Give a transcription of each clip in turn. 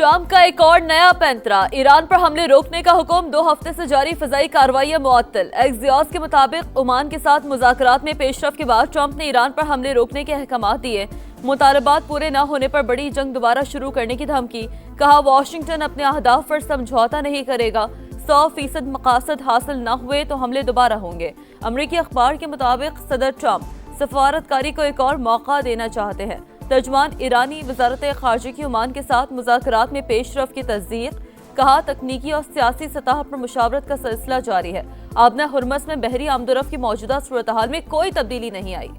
Trump का एक और नया पैंतरा, ईरान पर हमले रोकने का हुक्म, 2 हफ्ते से जारी फजाई कार्रवाइयां मुअत्तल। एक्सियोस के मुताबिक ओमान के साथ मुज़ाकरात में पेशरफ के बाद ट्रंप ने ईरान पर हमले रोकने के अहकाम दिए। मुतालबात पूरे न होने पर बड़ी जंग दोबारा शुरू करने की धमकी। कहा वाशिंगटन अपने अहदाफ पर समझौता नहीं करेगा, 100% मकासद हासिल न हुए तो हमले दोबारा होंगे। अमरीकी अखबार के मुताबिक सदर ट्रंप सफारतकारी को एक और मौका देना चाहते हैं। तर्जमान ईरानी वजारत खारजा की ओमान के साथ मुज़ाकरात में पेशरफ की तस्दीक। कहा तकनीकी और सियासी सतह पर मुशावरत का सिलसिला जारी है। आबना हुर्मस में बहरी आमदोरफ्त की मौजूदा सूरत हाल में कोई तब्दीली नहीं आई।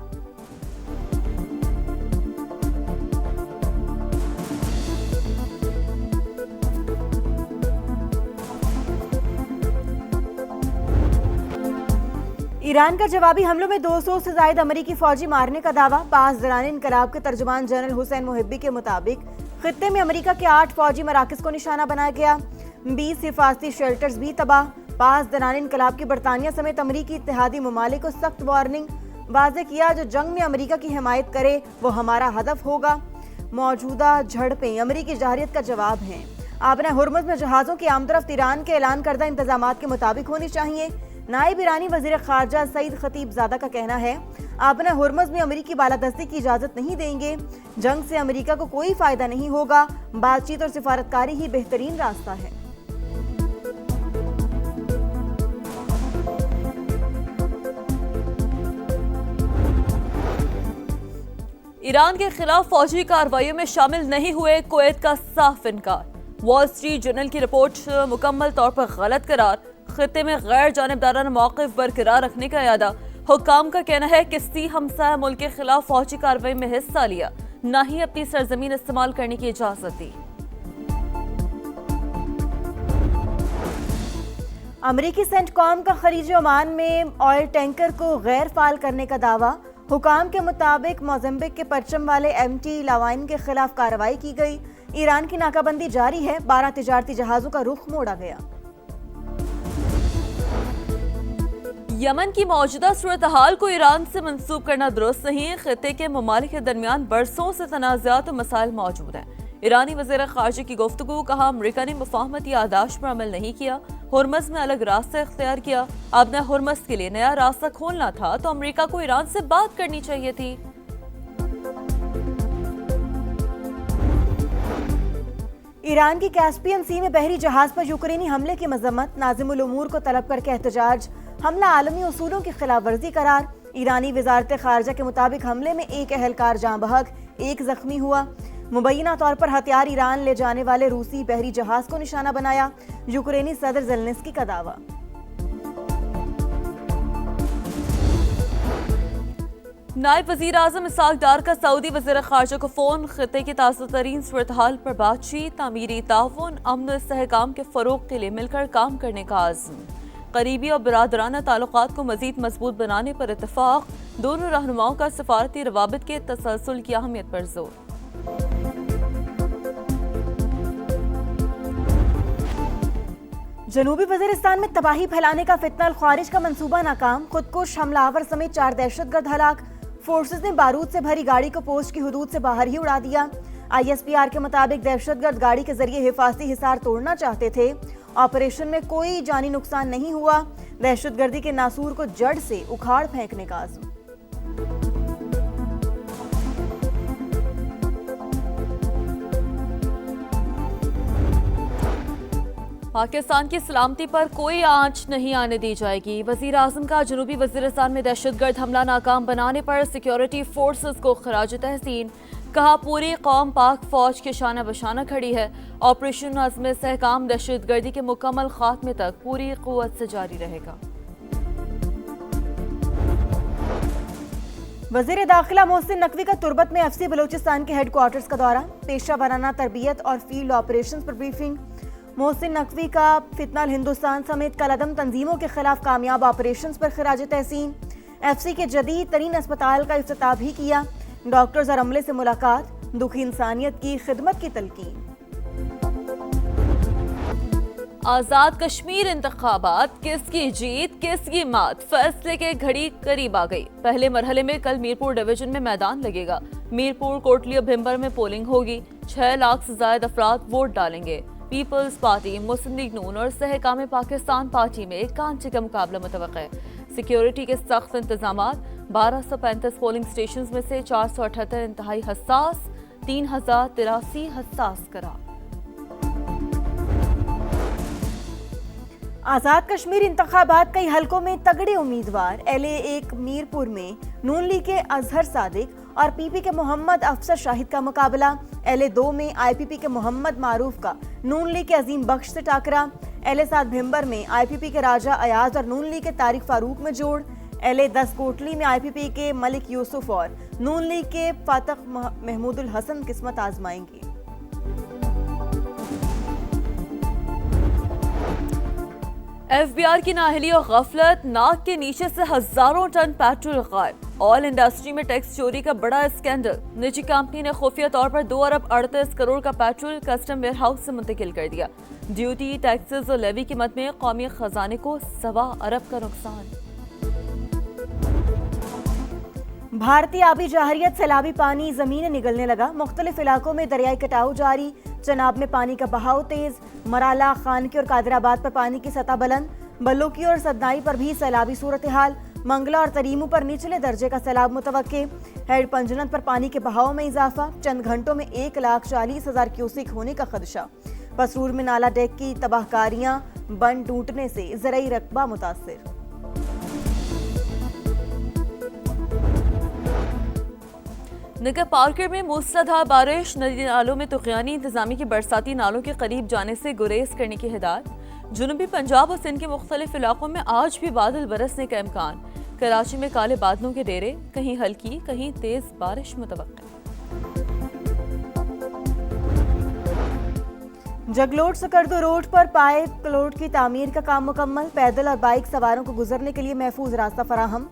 ईरान का जवाबी हमलों में 200 से ज्यादा अमरीकी फौजी मारने का दावा। पास दौरान इनकलाब के तर्जुमान जनरल हुसैन मुहिब्बी के मुताबिक खित्ते में अमरीका के 8 फौजी मराकज को निशाना बनाया गया, 20 हिफाजती शेल्टर्स भी तबाह। पास दौरान इनकलाब की बरतानिया समेत अमरीकी इत्तेहादी ममालिक को सख्त वार्निंग, वाज़ेह किया जो जंग में अमरीका की हिमायत करे वो हमारा हदफ होगा। मौजूदा झड़पें अमरीकी जहरियत का जवाब हैं। आबना हुर्मुज़ में जहाज़ों की आमदरफ्त ईरान के ऐलान करदा इंतजामात के मुताबिक होनी चाहिए। नायब ईरानी वज़ीर ख़ारजा सईद खतीबज़ादा का कहना है आबना हुर्मुज़ में अमरीकी बालादस्ती की इजाज़त नहीं देंगे। जंग से अमरीका को कोई फ़ायदा नहीं होगा, बातचीत और सिफारतकारी ही बेहतरीन रास्ता है। ईरान के खिलाफ फौजी कार्रवाइयों में शामिल नहीं हुए कुवैत का साफ इनकार। वॉल स्ट्रीट जर्नल की रिपोर्ट मुकम्मल तौर पर गलत करार। खित्ते में गैर जानिबदाराना मौक़िफ़ बरकरार रखने का इरादा। हुक्काम का कहना है किसी हमसाया मुल्क के खिलाफ फौजी कार्रवाई में हिस्सा लिया, न ही अपनी सरजमीन इस्तेमाल करने की इजाज़त दी। अमरीकी सेंटकॉम का खलीज ओमान में ऑयल टैंकर को गैर फाल करने का दावा। हुकाम के मुताबिक मोज़म्बिक के परचम वाले एमटी लावाइन के खिलाफ कार्रवाई की गई। ईरान की नाकाबंदी जारी है, 12 तिजारती जहाज़ों का रुख मोड़ा गया। यमन की मौजूदा सूरत हाल को ईरान से मंसूब करना दुरुस्त नहीं। खित्ते के ममालिक के दरमियान बरसों से तनाज़ात और मसाइल मौजूद हैं। ईरानी वज़ीर ख़ारजा की गुफ्तगू। कहा अमरीका ने मुफ़ाहमती यादाश्त पर अमल नहीं किया, हुर्मुज़ में अलग रास्ता इख्तियार किया। अब न हुर्मुज़ के लिए नया रास्ता खोलना था तो अमरीका को ईरान से बात करनी चाहिए थी। ईरान की कैस्पियन सी में बहरी जहाज पर यूक्रेनी हमले की मजम्मत। नाज़िमुल उमूर को तलब करके एहतजाज। हमला आलमी उसूलों की खिलाफ वर्जी करार। ईरानी वजारत खारजा के मुताबिक हमले में एक अहलकार जाँ बहक, एक जख्मी हुआ। मुबैना तौर पर हथियार ईरान ले जाने वाले रूसी बहरी जहाज को निशाना बनाया। यूक्रेनी सदर ज़ेलेंस्की का दावा। नायब वज़ीर आज़म इसहाक डार का सऊदी वज़ीर ख़ारजा को फ़ोन। खित्ते की ताज़ा तरीन सूरत हाल पर बातचीत। तामीरी ताउन, अमन और इस्तेहकाम के फ़रोग़ के लिए मिलकर काम करने का आज़म। करीबी और बिरादराना ताल्लुकात को मज़ीद मजबूत बनाने पर इत्तफ़ाक़। दोनों रहनुमाओं का सफ़ारती रवाबित के तसलसल की अहमियत पर जोर। जनूबी वज़ीरिस्तान में तबाही फैलाने का फितना ख्वारिज का मंसूबा नाकाम। खुदकुश हमलावर समेत 4 दहशतगर्द हलाक। फोर्सेस ने बारूद से भरी गाड़ी को पोस्ट की हुदूद से बाहर ही उड़ा दिया। ISPR के मुताबिक दहशतगर्द गाड़ी के जरिए हिफाजती हिसार तोड़ना चाहते थे। ऑपरेशन में कोई जानी नुकसान नहीं हुआ। दहशतगर्दी के नासूर को जड़ से उखाड़ फेंकने का आज़म। पाकिस्तान की सलामती पर कोई आंच नहीं आने दी जाएगी। वज़ीर आज़म का जनूबी वज़ीरिस्तान में दहशतगर्द हमला नाकाम बनाने पर सिक्योरिटी फोर्सेस को खराज तहसीन। कहा पूरी कौम पाक फौज के शाना बशाना खड़ी है। ऑपरेशन अज़्म इस्तेहकाम दहशतगर्दी के मुकम्मल खात्मे तक पूरी क़ुव्वत से जारी रहेगा। वज़ीर दाखिला मोहसिन नकवी का तुर्बत में FC बलूचिस्तान के हेडक्वार्टर्स का दौरा। पेशा वराना तरबियत और फील्ड ऑपरेशन पर ब्रीफिंग। मोहसिन नकवी का फितनल हिंदुस्तान समेत कलअदम तंजीमों के खिलाफ कामयाब ऑपरेशन पर खराज तहसीन। FC के जदीद तरीन अस्पताल का इफ्तिताह भी किया। डॉक्टर्स और अमले से मुलाकात। दुखी इंसानियत की खिदमत की तलकीन। आज़ाद कश्मीर इंतखाबात, किसकी जीत किसकी मात, फैसले के घड़ी करीब आ गई। पहले मरहले में कल मीरपुर डिवीजन में मैदान लगेगा। میرپور کوٹلی اور بھمبر میں پولنگ ہوگی. 6 لاکھ سے زائد افراد ووٹ ڈالیں گے. پیپلز پارٹی، مسلم لیگ نون اور استحکام پاکستان پارٹی میں ایک کانچے کا مقابلہ متوقع ہے. سیکیورٹی کے سخت انتظامات. 1235 پولنگ اسٹیشنز میں سے 478 انتہائی حساس، 3083 حساس قرار. آزاد کشمیر انتخابات کئی حلقوں میں تگڑے امیدوار. LA1 میرپور میں نون لیگ کے اظہر صادق اور PP کے محمد افسر شاہد کا مقابلہ. LA2 میں IPP کے محمد معروف کا نون لیگ کے عظیم بخش سے ٹاکرا. LA7 بھمبر میں IPP کے راجہ ایاز اور نون لیگ کے طارق فاروق میں جوڑ. LA10 کوٹلی میں IPP کے ملک یوسف اور نون لیگ کے فاتح محمود الحسن قسمت آزمائیں گے. FBR کی نااہلی اور غفلت. ناک کے نیچے سے ہزاروں ٹن پیٹرول غائب. آئل انڈسٹری میں ٹیکس چوری کا بڑا اسکینڈل. نجی کمپنی نے خفیہ طور پر 2 ارب 38 کروڑ کا پیٹرول کسٹم ویئر ہاؤس سے منتقل کر دیا. ڈیوٹی، ٹیکسز اور لیوی کی مد میں قومی خزانے کو 1.25 ارب کا نقصان. بھارتی آبی جارحیت سیلابی پانی زمینیں نگلنے لگا. مختلف علاقوں میں دریائی کٹاؤ جاری. چناب میں پانی کا بہاؤ تیز. مرالا، خانکی اور قادر آباد پر پانی کی سطح بلند. بلوکی اور سدنائی پر بھی سیلابی صورتحال. منگلا اور تریمو پر نچلے درجے کا سیلاب متوقع. ہیڈ پنجنت پر پانی کے بہاؤ میں اضافہ. چند گھنٹوں میں 1,40,000 کیوسک ہونے کا خدشہ. پسرور میں نالا ڈیک کی تباہ کاریاں. بند ٹوٹنے سے زرعی رقبہ متاثر. نگر پارکر میں موسلادھار بارش. ندی نالوں میں طغیانی. انتظامیہ کی برساتی نالوں کے قریب جانے سے گریز کرنے کی ہدایت. جنوبی پنجاب اور سندھ کے مختلف علاقوں میں آج بھی بادل برسنے کا امکان. کراچی میں کالے بادلوں کے ڈیرے. کہیں ہلکی کہیں تیز بارش متوقع. جگلوٹ سکردو روڈ پر پائپ کلوٹ کی تعمیر کا کام مکمل. پیدل اور بائیک سواروں کو گزرنے کے لیے محفوظ راستہ فراہم.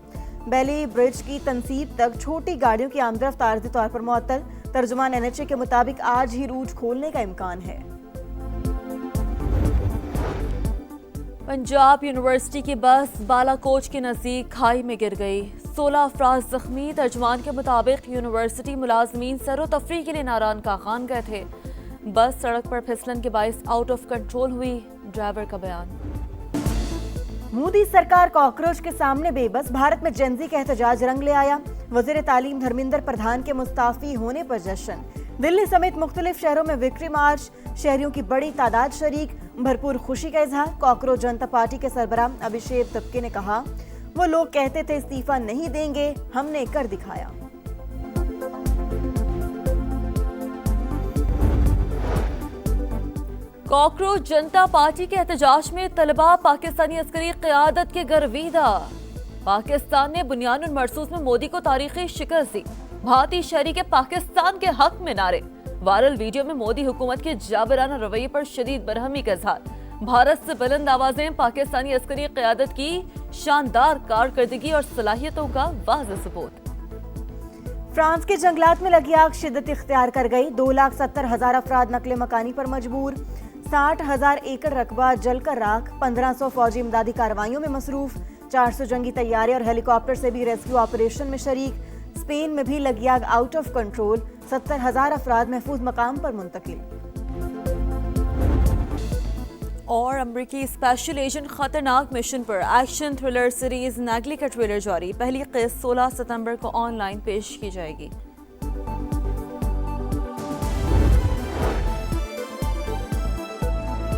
بیلی برج کی تنصیب تک چھوٹی گاڑیوں کی آمد رفت عارضی طور پر معطل. ترجمان NHA کے مطابق آج ہی روٹ کھولنے کا امکان ہے. پنجاب یونیورسٹی کی بس بالا کوچ کے نزدیک کھائی میں گر گئی. 16 افراد زخمی. ترجمان کے مطابق یونیورسٹی ملازمین سیر و تفریح کے لیے ناران کاخان گئے تھے. بس سڑک پر پھسلن کے باعث آؤٹ آف کنٹرول ہوئی. ڈرائیور کا بیان. مودی سرکار کاکروچ کے سامنے بے بس. بھارت میں جنزی کا احتجاج رنگ لے آیا. وزیر تعلیم دھرمیندر پردھان کے مستعفی ہونے پر جشن. دلی سمیت مختلف شہروں میں وکٹری مارچ. شہریوں کی بڑی تعداد شریک. بھرپور خوشی کا اظہار. کاکروچ جنتا پارٹی کے سربراہ ابھیشیک تپکے نے کہا، وہ لوگ کہتے تھے استعفیٰ نہیں دیں گے، ہم نے کر دکھایا. کاکروچ جنتا پارٹی کے احتجاج میں طلباء پاکستانی عسکری قیادت کے گرویدہ. پاکستان نے بنیان المرصوص میں مودی کو تاریخی شکست دی. بھارتی شہری کے پاکستان کے حق میں نعرے. وائرل ویڈیو میں مودی حکومت کے جابرانہ رویے پر شدید برہمی کا اظہار. بھارت سے بلند آوازیں. پاکستانی عسکری قیادت کی شاندار کارکردگی اور صلاحیتوں کا واضح ثبوت. فرانس کے جنگلات میں لگی آگ شدت اختیار کر گئی. 2,70,000 افراد نقل مکانی پر مجبور. 60,000 ایکڑ رقبہ جل کر راکھ. 1,500 فوجی امدادی کارروائیوں میں مصروف. 400 جنگی طیارے اور ہیلی کاپٹر سے بھی ریسکیو آپریشن میں شریک. اسپین میں بھی لگی آگ آؤٹ آف کنٹرول. 70,000 افراد محفوظ مقام پر منتقل. اور امریکی اسپیشل ایجنٹ خطرناک مشن پر. ایکشن تھرلر سیریز نیگلی کا ٹریلر جاری. پہلی قسط 16 ستمبر کو آن لائن پیش کی جائے گی.